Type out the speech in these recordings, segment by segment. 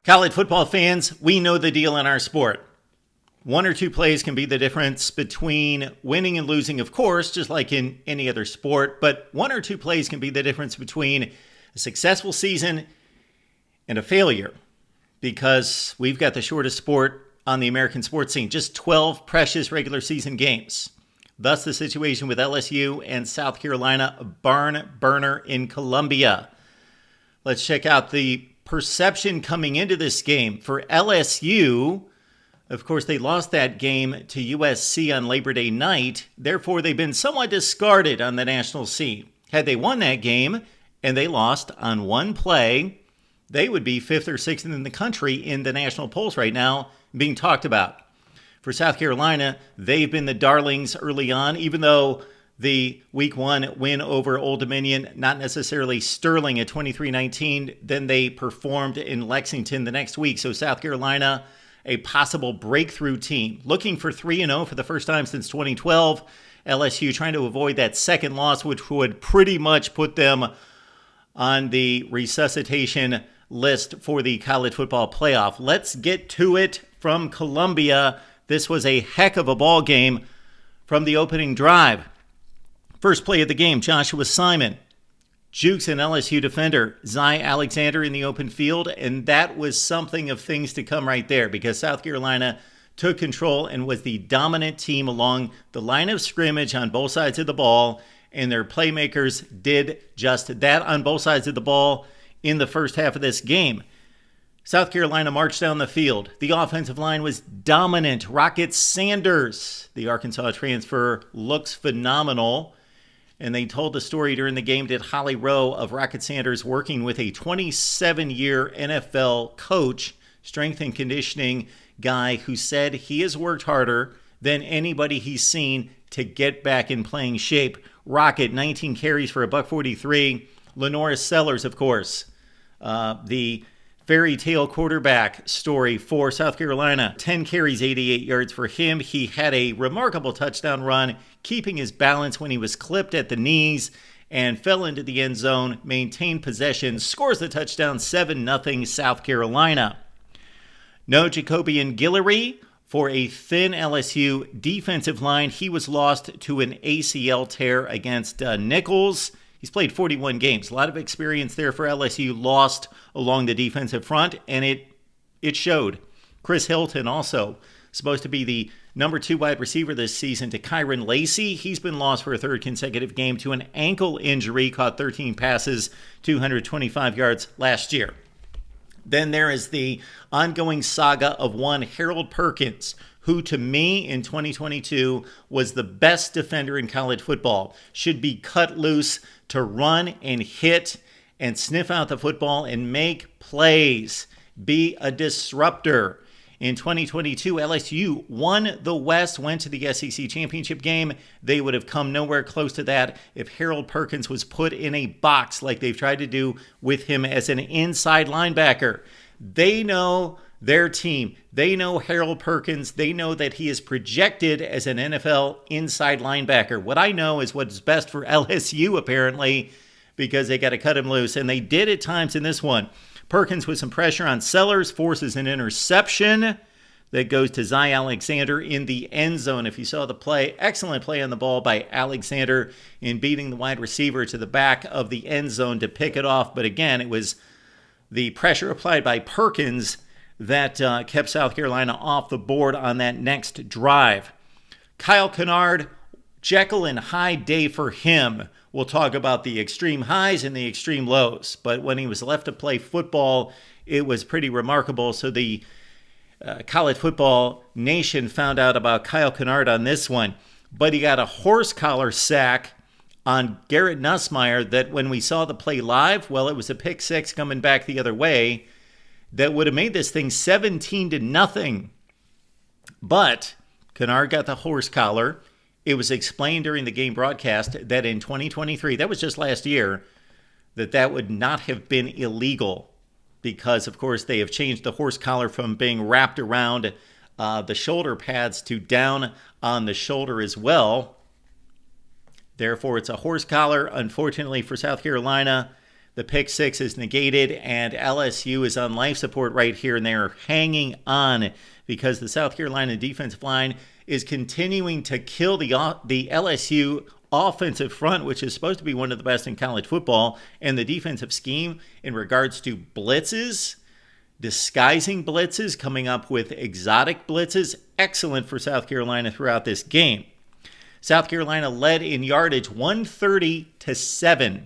College football fans, we know the deal in our sport. One or two plays can be the difference between winning and losing, of course, just like in any other sport. But one or two plays can be the difference between a successful season and a failure, because we've got the shortest sport on the American sports scene, just 12 precious regular season games. Thus, the situation with LSU and South Carolina, a barn burner in Columbia. Let's check out the perception coming into this game. For LSU, of course, they lost that game to USC on Labor Day night. Therefore, they've been somewhat discarded on the national scene. Had they won that game and they lost on one play, they would be 5th or 6th in the country in the national polls right now being talked about. For South Carolina, they've been the darlings early on, even though the Week 1 win over Old Dominion, not necessarily sterling at 23-19. Then they performed in Lexington the next week. So South Carolina, a possible breakthrough team, looking for 3-0 for the first time since 2012. LSU trying to avoid that second loss, which would pretty much put them on the resuscitation list for the college football playoff. Let's get to it from Columbia. This was a heck of a ball game from the opening drive. First play of the game, Joshua Simon jukes an LSU defender, Zy Alexander, in the open field, and that was something of things to come right there, because South Carolina took control and was the dominant team along the line of scrimmage on both sides of the ball, and their playmakers did just that on both sides of the ball in the first half of this game. South Carolina marched down the field. The offensive line was dominant. Rocket Sanders, the Arkansas transfer, looks phenomenal. And they told the story during the game, did Holly Rowe, of Rocket Sanders working with a 27-year NFL coach, strength and conditioning guy, who said he has worked harder than anybody he's seen to get back in playing shape. Rocket, 19 carries for $143. Lenora Sellers, of course, the fairy tale quarterback story for South Carolina. 10 carries, 88 yards for him. He had a remarkable touchdown run, keeping his balance when he was clipped at the knees and fell into the end zone, maintained possession, scores the touchdown, 7-0 South Carolina. No Jacobian Guillory for a thin LSU defensive line. He was lost to an ACL tear against Nichols. He's played 41 games. A lot of experience there for LSU, lost along the defensive front, and it showed. Chris Hilton also supposed to be the number 2 wide receiver this season to Kyron Lacey. He's been lost for a third consecutive game to an ankle injury, caught 13 passes, 225 yards last year. Then there is the ongoing saga of one Harold Perkins, who to me in 2022 was the best defender in college football, should be cut loose to run and hit and sniff out the football and make plays, be a disruptor. In 2022, LSU won the West, went to the SEC championship game. They would have come nowhere close to that if Harold Perkins was put in a box like they've tried to do with him as an inside linebacker. They know their team. They know Harold Perkins. They know that he is projected as an NFL inside linebacker. What I know is what's best for LSU, apparently, because they got to cut him loose. And they did at times in this one. Perkins with some pressure on Sellers forces an interception that goes to Zy Alexander in the end zone. If you saw the play, excellent play on the ball by Alexander in beating the wide receiver to the back of the end zone to pick it off. But again, it was the pressure applied by Perkins that kept South Carolina off the board on that next drive. Kyle Kennard, Jekyll and Hyde day for him. We'll talk about the extreme highs and the extreme lows. But when he was left to play football, it was pretty remarkable. So the college football nation found out about Kyle Kennard on this one. But he got a horse collar sack on Garrett Nussmeier that when we saw the play live, well, it was a pick six coming back the other way that would have made this thing 17-0. But Kennard got the horse collar. It was explained during the game broadcast that in 2023, that was just last year, that would not have been illegal because, of course, they have changed the horse collar from being wrapped around the shoulder pads to down on the shoulder as well. Therefore, it's a horse collar. Unfortunately for South Carolina, The pick six is negated, and LSU is on life support right here, and they're hanging on because the South Carolina defensive line is continuing to kill the LSU offensive front, which is supposed to be one of the best in college football, and the defensive scheme in regards to blitzes, disguising blitzes, coming up with exotic blitzes, excellent for South Carolina throughout this game. South Carolina led in yardage 130-7.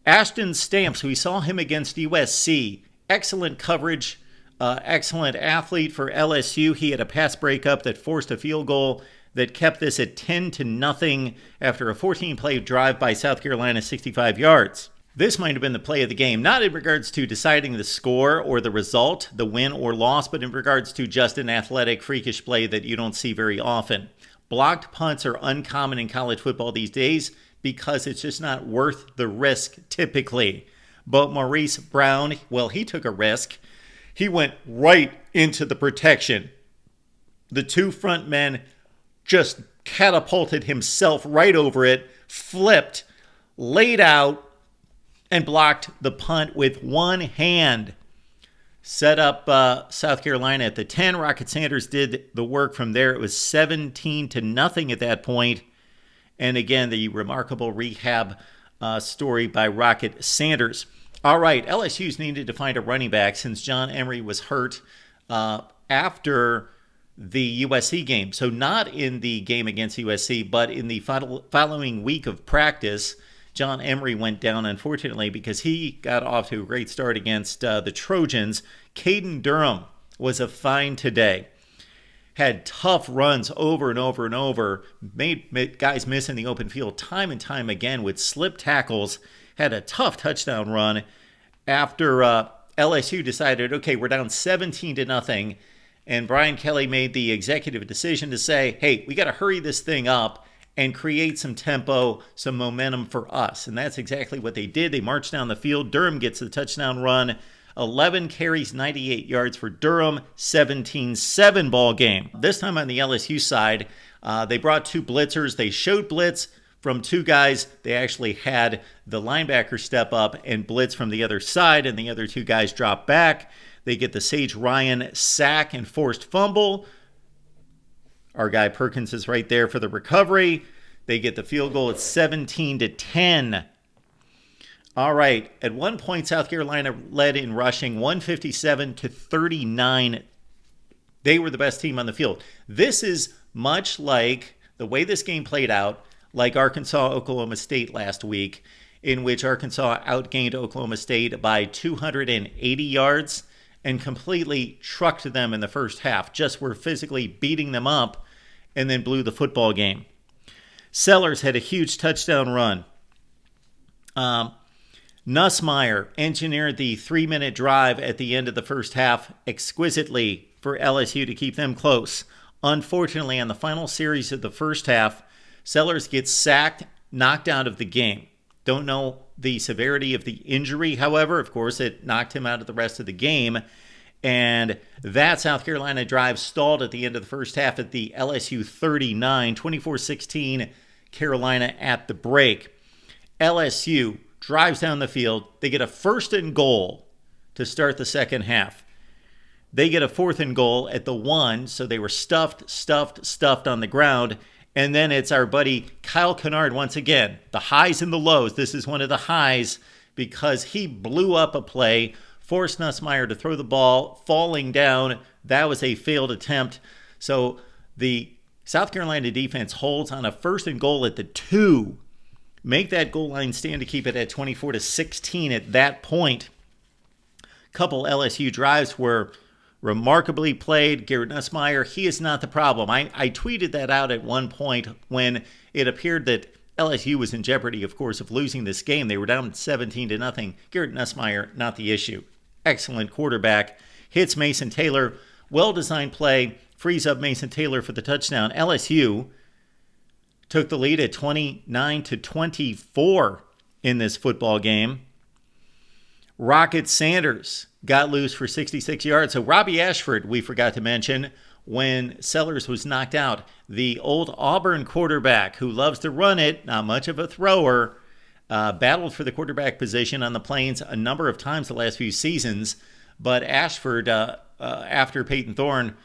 Ashton Stamps, we saw him against USC, excellent coverage, excellent athlete for LSU. He had a pass breakup that forced a field goal that kept this at 10-0 after a 14-play drive by South Carolina, 65 yards. This might have been the play of the game, not in regards to deciding the score or the result, the win or loss, but in regards to just an athletic, freakish play that you don't see very often. Blocked punts are uncommon in college football these days because it's just not worth the risk typically. But Maurice Brown, well, he took a risk. He went right into the protection. The two front men just catapulted himself right over it, flipped, laid out, and blocked the punt with one hand. Set up South Carolina at the 10. Rocket Sanders did the work from there. It was 17-0 at that point. And again, the remarkable rehab story by Rocket Sanders. All right, LSU's needed to find a running back since John Emery was hurt after the USC game. So not in the game against USC, but in the following week of practice, John Emery went down, unfortunately, because he got off to a great start against the Trojans. Caden Durham was a find today. Had tough runs over and over and over. Made guys miss in the open field time and time again with slip tackles. Had a tough touchdown run after LSU decided, okay, we're down 17-0. And Brian Kelly made the executive decision to say, hey, we got to hurry this thing up and create some tempo, some momentum for us. And that's exactly what they did. They marched down the field. Durham gets the touchdown run. 11 carries, 98 yards for Durham. 17-7 ball game. This time on the LSU side, they brought two blitzers. They showed blitz from two guys. They actually had the linebacker step up and blitz from the other side, and the other two guys drop back. They get the Sage Ryan sack and forced fumble. Our guy Perkins is right there for the recovery. They get the field goal at 17-10. All right. At one point, South Carolina led in rushing 157-39. They were the best team on the field. This is much like the way this game played out, like Arkansas-Oklahoma State last week, in which Arkansas outgained Oklahoma State by 280 yards. And completely trucked them in the first half. Just were physically beating them up and then blew the football game. Sellers had a huge touchdown run. Nussmeier engineered the 3-minute drive at the end of the first half exquisitely for LSU to keep them close. Unfortunately, on the final series of the first half, Sellers gets sacked, knocked out of the game. Don't know the severity of the injury, however. Of course, it knocked him out of the rest of the game. And that South Carolina drive stalled at the end of the first half at the LSU 39, 24-16 Carolina at the break. LSU drives down the field. They get a 1st and goal to start the second half. They get a 4th and goal at the 1, so they were stuffed on the ground. And then it's our buddy Kyle Kennard once again. The highs and the lows. This is one of the highs because he blew up a play, forced Nussmeier to throw the ball, falling down. That was a failed attempt. So the South Carolina defense holds on a 1st and goal at the 2. Make that goal line stand to keep it at 24-16 at that point. Couple LSU drives were remarkably played. Garrett Nussmeier, he is not the problem. I tweeted that out at one point when it appeared that LSU was in jeopardy, of course, of losing this game. They were down 17-0. Garrett Nussmeier, not the issue. Excellent quarterback. Hits Mason Taylor. Well-designed play. Frees up Mason Taylor for the touchdown. LSU took the lead at 29-24 in this football game. Rocket Sanders got loose for 66 yards. So Robbie Ashford, we forgot to mention, when Sellers was knocked out. The old Auburn quarterback who loves to run it, not much of a thrower, battled for the quarterback position on the Plains a number of times the last few seasons, but Ashford, after Peyton Thorne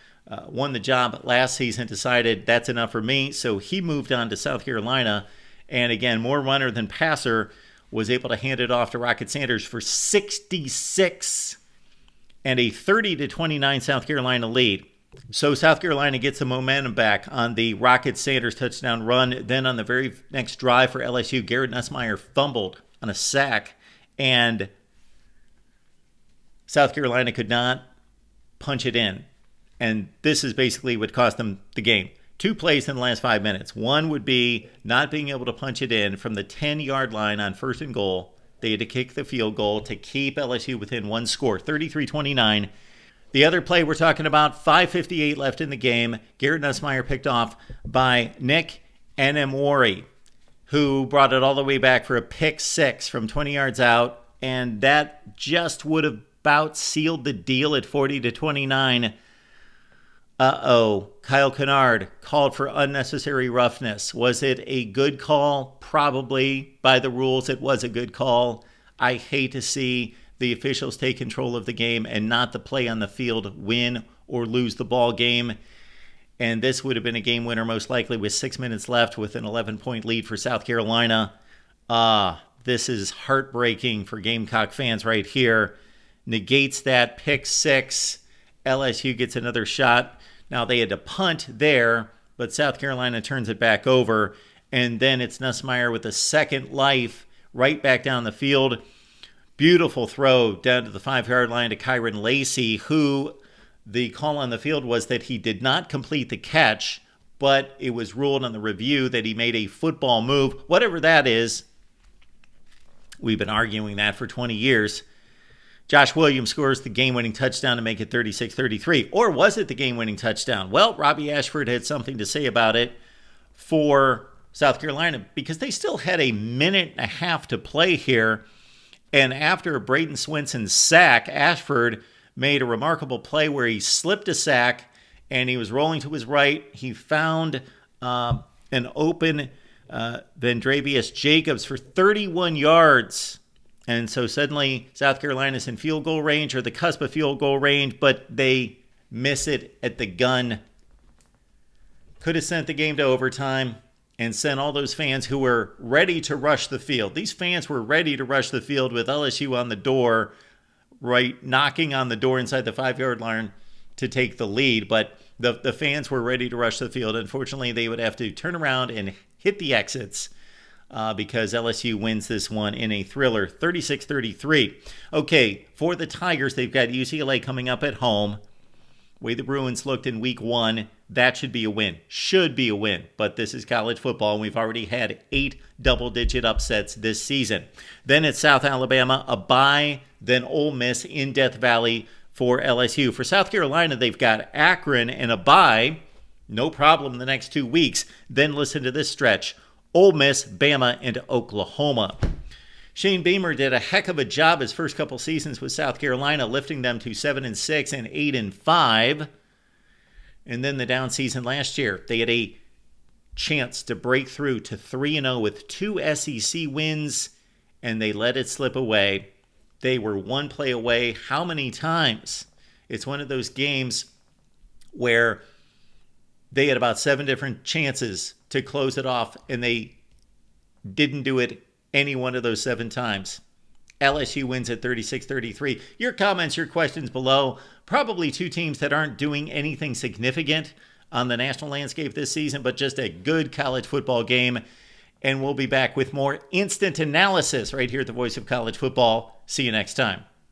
won the job last season, decided that's enough for me, so he moved on to South Carolina, and again, more runner than passer, was able to hand it off to Rocket Sanders for 66 and a 30-29 South Carolina lead. So South Carolina gets the momentum back on the Rocket Sanders touchdown run. Then on the very next drive for LSU, Garrett Nussmeier fumbled on a sack, and South Carolina could not punch it in. And this is basically what cost them the game. 2 plays in the last 5 minutes. One would be not being able to punch it in from the 10-yard line on 1st and goal. They had to kick the field goal to keep LSU within one score, 33-29. The other play we're talking about, 5:58 left in the game. Garrett Nussmeier picked off by Nick Enemwari, who brought it all the way back for a pick 6 from 20 yards out. And that just would have about sealed the deal at 40-29. Kyle Kennard called for unnecessary roughness. Was it a good call? Probably. By the rules, it was a good call. I hate to see the officials take control of the game and not the play on the field win or lose the ball game. And this would have been a game winner most likely with 6 minutes left with an 11-point lead for South Carolina. This is heartbreaking for Gamecock fans right here. Negates that pick 6. LSU gets another shot. Now they had to punt there, but South Carolina turns it back over. And then it's Nussmeier with a second life right back down the field. Beautiful throw down to the 5-yard line to Kyron Lacey, who the call on the field was that he did not complete the catch, but it was ruled on the review that he made a football move. Whatever that is, we've been arguing that for 20 years. Josh Williams scores the game-winning touchdown to make it 36-33. Or was it the game-winning touchdown? Well, Robbie Ashford had something to say about it for South Carolina because they still had a minute and a half to play here. And after Braden Swenson's sack, Ashford made a remarkable play where he slipped a sack and he was rolling to his right. He found an open Vendravius Jacobs for 31 yards. And so suddenly South Carolina's in field goal range or the cusp of field goal range, but they miss it at the gun. Could have sent the game to overtime and sent all those fans who were ready to rush the field. These fans were ready to rush the field with LSU on the door, right, knocking on the door inside the 5-yard line to take the lead. But the fans were ready to rush the field. Unfortunately, they would have to turn around and hit the exits because LSU wins this one in a thriller, 36-33. Okay, for the Tigers, they've got UCLA coming up at home. Way the Bruins looked in week 1, that should be a win. Should be a win. But this is college football, and we've already had 8 double-digit upsets this season. Then it's South Alabama, a bye, then Ole Miss in Death Valley for LSU. For South Carolina, they've got Akron and a bye. No problem the next 2 weeks. Then listen to this stretch. Ole Miss, Bama, and Oklahoma. Shane Beamer did a heck of a job his first couple seasons with South Carolina, lifting them to 7-6 and 8-5. And then the down season last year, they had a chance to break through to 3-0 with 2 SEC wins, and they let it slip away. They were 1 play away. How many times? It's one of those games where they had about 7 different chances to close it off, and they didn't do it any one of those 7 times. LSU wins at 36-33. Your comments, your questions below. Probably 2 teams that aren't doing anything significant on the national landscape this season, but just a good college football game. And we'll be back with more instant analysis right here at the Voice of College Football. See you next time.